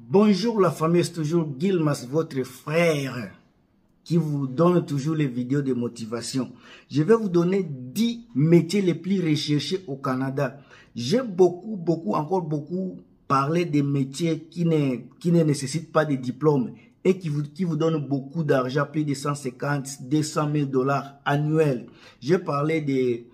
Bonjour la famille, c'est toujours Gilmas, votre frère, qui vous donne toujours les vidéos de motivation. Je vais vous donner 10 métiers les plus recherchés au Canada. J'ai encore beaucoup parlé des métiers qui ne nécessitent pas de diplôme et qui vous donnent beaucoup d'argent, plus de 150, 200 000 dollars annuels. J'ai parlé des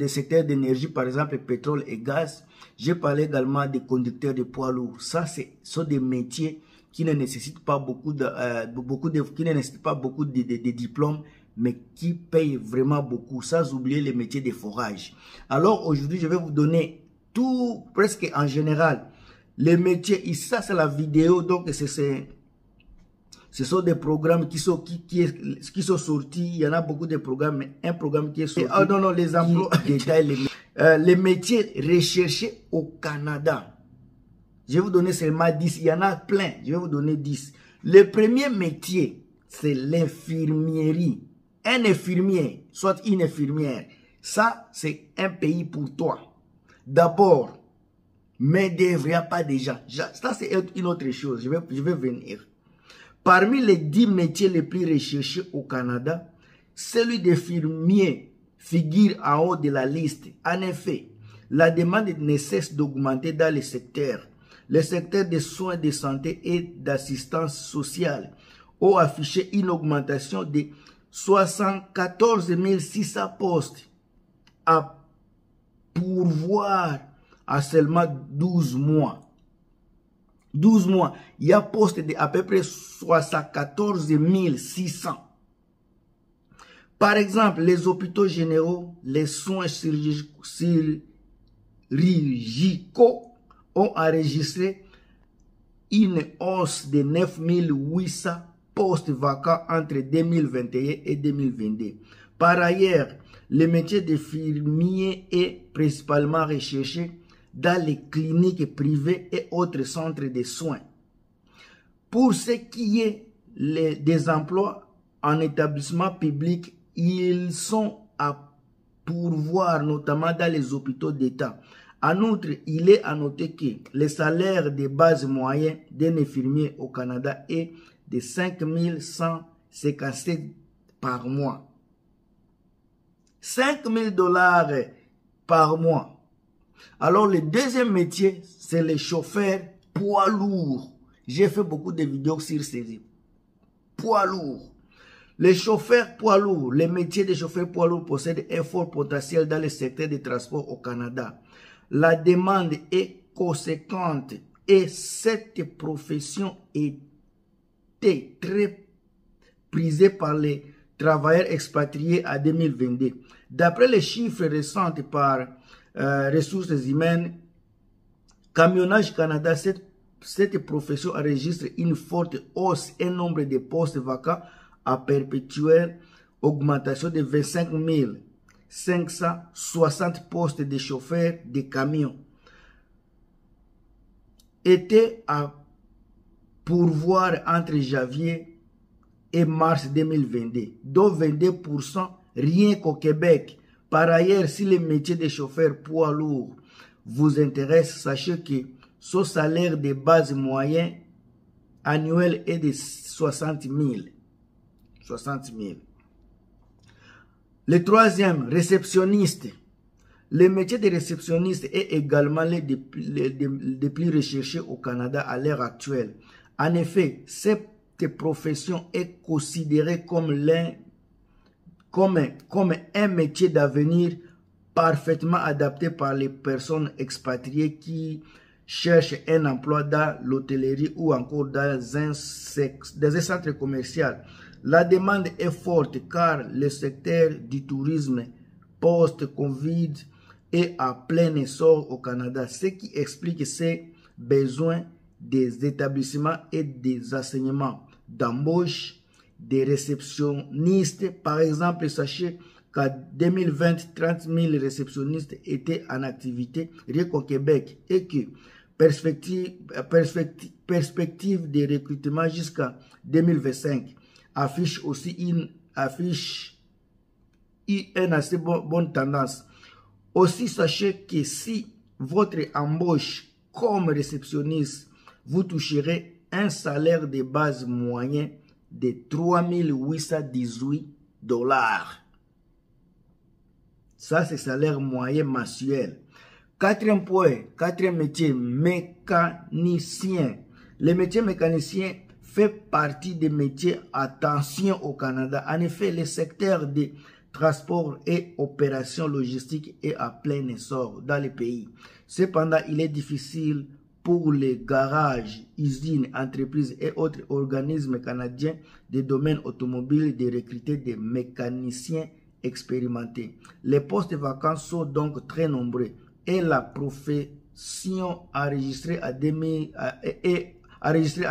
secteurs d'énergie, par exemple pétrole et gaz. J'ai parlé également des conducteurs de poids lourds. Ça, ce sont des métiers qui ne nécessitent pas beaucoup de diplômes, mais qui payent vraiment beaucoup, sans oublier les métiers de forage. Alors aujourd'hui, je vais vous donner tout, presque en général, les métiers. Ici, ça c'est la vidéo, donc ce sont des programmes qui sont sortis. Il y en a beaucoup de programmes, mais un programme qui est sorti. Ah non, les emplois détaillent les métiers recherchés au Canada. Je vais vous donner seulement 10. Il y en a plein. Je vais vous donner 10. Le premier métier, c'est l'infirmierie. Un infirmier, soit une infirmière. Ça, c'est un pays pour toi. D'abord, main-d'œuvre, il n'y a pas de gens. Ça, c'est une autre chose. Je vais venir. Parmi les 10 métiers les plus recherchés au Canada, celui d'infirmier figure en haut de la liste. En effet, la demande ne cesse d'augmenter dans les secteurs. Le secteur des soins de santé et d'assistance sociale ont affiché une augmentation de 74 600 postes à pourvoir à seulement 12 mois. 12 mois, il y a poste de à peu près 74 600. Par exemple, les hôpitaux généraux, les soins chirurgicaux ont enregistré une hausse de 9 800 postes vacants entre 2021 et 2022. Par ailleurs, le métier d'infirmier est principalement recherché dans les cliniques privées et autres centres de soins. Pour ce qui est des emplois en établissement public, ils sont à pourvoir, notamment dans les hôpitaux d'État. En outre, il est à noter que le salaire de base moyen d'un infirmier au Canada est de 5 157 par mois. 5 000 dollars par mois. Alors, le deuxième métier, c'est les chauffeurs poids lourds. J'ai fait beaucoup de vidéos sur ces poids lourds. Les chauffeurs poids lourds, les métiers de chauffeurs poids lourds possèdent un fort potentiel dans le secteur des transports au Canada. La demande est conséquente et cette profession était très prisée par les travailleurs expatriés en 2022. D'après les chiffres récents par Ressources humaines, Camionnage Canada, cette profession enregistre une forte hausse et nombre de postes vacants à perpétuelle augmentation de 25 560 postes de chauffeurs de camions étaient à pourvoir entre janvier et mars 2022, dont 22% rien qu'au Québec. Par ailleurs, si le métier de chauffeur poids lourd vous intéresse, sachez que son salaire de base moyen annuel est de 60 000. 60 000. Le troisième, réceptionniste. Le métier de réceptionniste est également l'un des plus recherchés au Canada à l'heure actuelle. En effet, cette profession est considérée comme un métier d'avenir parfaitement adapté par les personnes expatriées qui cherchent un emploi dans l'hôtellerie ou encore dans un centre commercial. La demande est forte car le secteur du tourisme post-Covid est à plein essor au Canada, ce qui explique ces besoins des établissements et des enseignements d'embauche des réceptionnistes. Par exemple, sachez qu'en 2020, 30 000 réceptionnistes étaient en activité rien qu'au Québec et que perspective de recrutement jusqu'à 2025 affiche aussi une assez bonne tendance. Aussi, sachez que si votre embauche comme réceptionniste vous toucherez un salaire de base moyen de 3 818 $. Ça, c'est salaire moyen mensuel. Quatrième point, quatrième métier, mécanicien. Le métier mécanicien fait partie des métiers à tension au Canada. En effet, le secteur des transports et opérations logistiques est à plein essor dans le pays. Cependant, il est difficile pour les garages, usines, entreprises et autres organismes canadiens des domaines automobiles de recruter des mécaniciens expérimentés. Les postes vacants sont donc très nombreux et la profession enregistrée à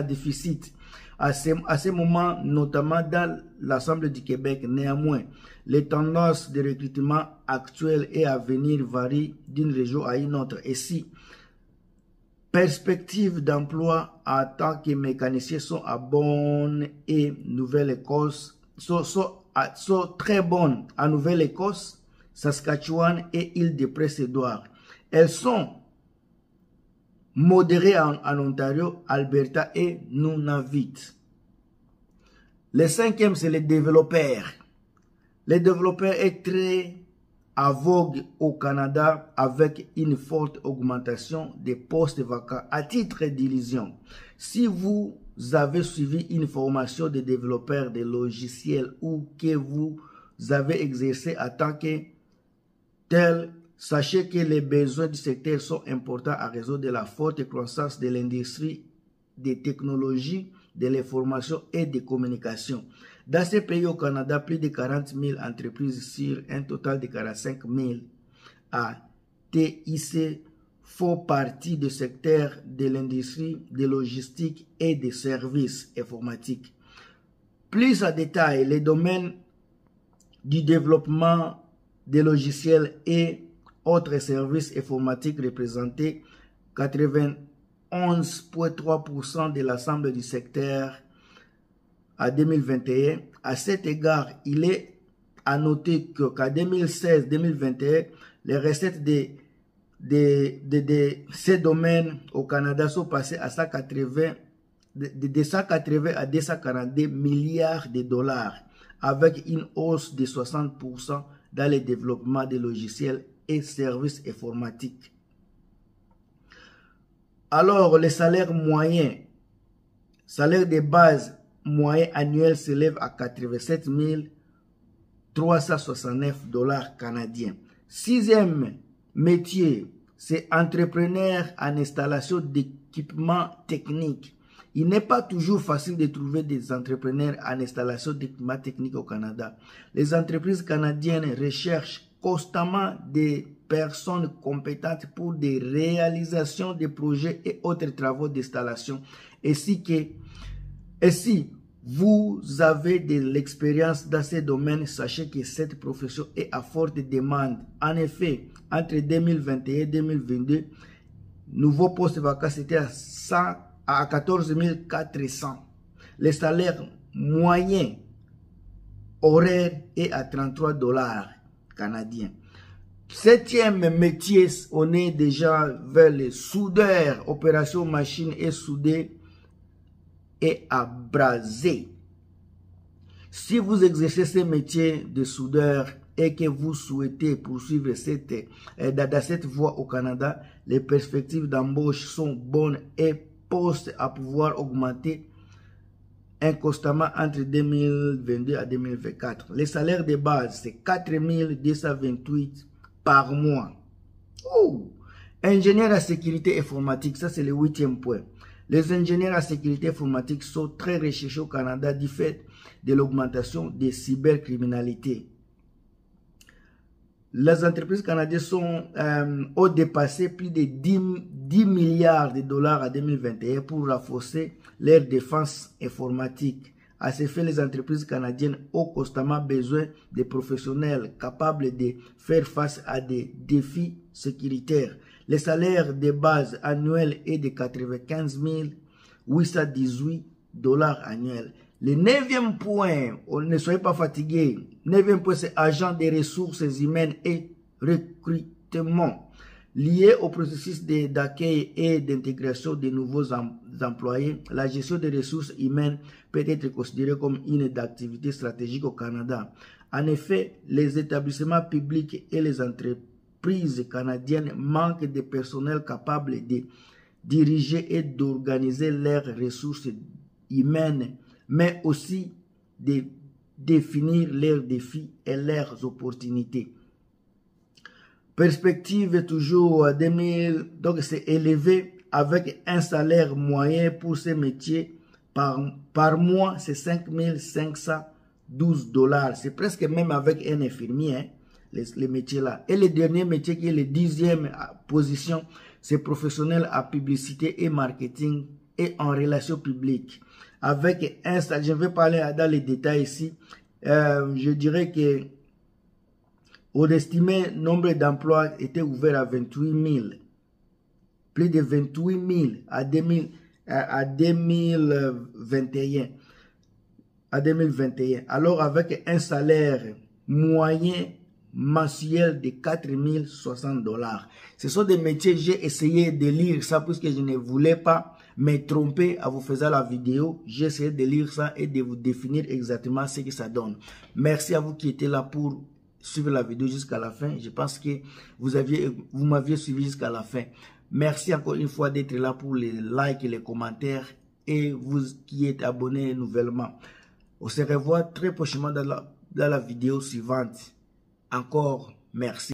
déficit à ce moment, notamment dans l'Assemblée du Québec. Néanmoins, les tendances de recrutement actuelles et à venir varient d'une région à une autre. Et si perspectives d'emploi en tant que mécaniciens sont à bonne et Nouvelle-Écosse, sont très bonnes en Nouvelle-Écosse, Saskatchewan et Île-de-Prince-Édouard. Elles sont modérées en Ontario, Alberta et Nunavut. Le cinquième, c'est les développeurs. Les développeurs est très à vogue au Canada avec une forte augmentation des postes vacants. À titre d'illusion, si vous avez suivi une formation de développeur de logiciels ou que vous avez exercé en tant que tel, sachez que les besoins du secteur sont importants à raison de la forte croissance de l'industrie des technologies, de l'information et des communications. Dans ces pays au Canada, plus de 40 000 entreprises sur un total de 45 000 à TIC font partie du secteur de l'industrie, de logistique et des services informatiques. Plus en détail, les domaines du développement des logiciels et autres services informatiques représentaient 91,3% de l'ensemble du secteur à 2021. À cet égard, il est à noter qu'en 2016-2021, les recettes de ces domaines au Canada sont passées à 180 à 242 milliards de dollars, avec une hausse de 60% dans le développement des logiciels et services informatiques. Alors, le salaire moyen, salaire de base moyen annuel s'élève à 87 369 $ canadiens. Sixième métier, c'est entrepreneur en installation d'équipements techniques. Il n'est pas toujours facile de trouver des entrepreneurs en installation d'équipements techniques au Canada. Les entreprises canadiennes recherchent constamment des personnes compétentes pour des réalisations de projets et autres travaux d'installation. Et si vous avez de l'expérience dans ces domaines, sachez que cette profession est à forte demande. En effet, entre 2021 et 2022, nouveaux postes vacants étaient à 14 400. Le salaire moyen horaire est à 33 $ canadiens. Septième métier, on est déjà vers les soudeurs, opération machine et souder et abraser. Si vous exercez ce métier de soudeur et que vous souhaitez poursuivre dans cette voie au Canada, les perspectives d'embauche sont bonnes et postes à pouvoir augmenter inconstamment entre 2022 à 2024. Les salaires de base, c'est 4 228 par mois. Oh! Ingénieurs à sécurité informatique, ça c'est le 8e point. Les ingénieurs à sécurité informatique sont très recherchés au Canada du fait de l'augmentation des cybercriminalités. Les entreprises canadiennes ont dépassé plus de 10 milliards de dollars en 2021 pour renforcer leur défense informatique. À ce fait, les entreprises canadiennes ont constamment besoin de professionnels capables de faire face à des défis sécuritaires. Le salaire de base annuel est de 95 818 $ annuels. Le 9e point, ne soyez pas fatigués. 9e point, c'est agent des ressources humaines et recrutement. Lié au processus d'accueil et d'intégration de nouveaux employés, la gestion des ressources humaines peut être considérée comme une activité stratégique au Canada. En effet, les établissements publics et les entreprises canadiennes manquent de personnel capable de diriger et d'organiser leurs ressources humaines, mais aussi de définir leurs défis et leurs opportunités. Perspective toujours 2000, donc c'est élevé avec un salaire moyen pour ces métiers par mois, c'est 5512 $. C'est presque même avec un infirmier, hein, les métiers là. Et le dernier métier qui est le 10e position, c'est professionnel à publicité et marketing et en relations publiques. Avec un salaire, je vais parler dans les détails ici, je dirais que on estimait nombre d'emplois était ouvert à 28 000. Plus de 28 000 à 2021. Alors avec un salaire moyen mensuel de 4 060 $. Ce sont des métiers, j'ai essayé de lire ça puisque je ne voulais pas me tromper à vous faisant la vidéo. J'ai essayé de lire ça et de vous définir exactement ce que ça donne. Merci à vous qui étiez là pour suivre la vidéo jusqu'à la fin. Je pense que vous m'aviez suivi jusqu'à la fin. Merci encore une fois d'être là pour les likes et les commentaires et vous qui êtes abonnés nouvellement. On se revoit très prochainement dans la vidéo suivante. Encore merci.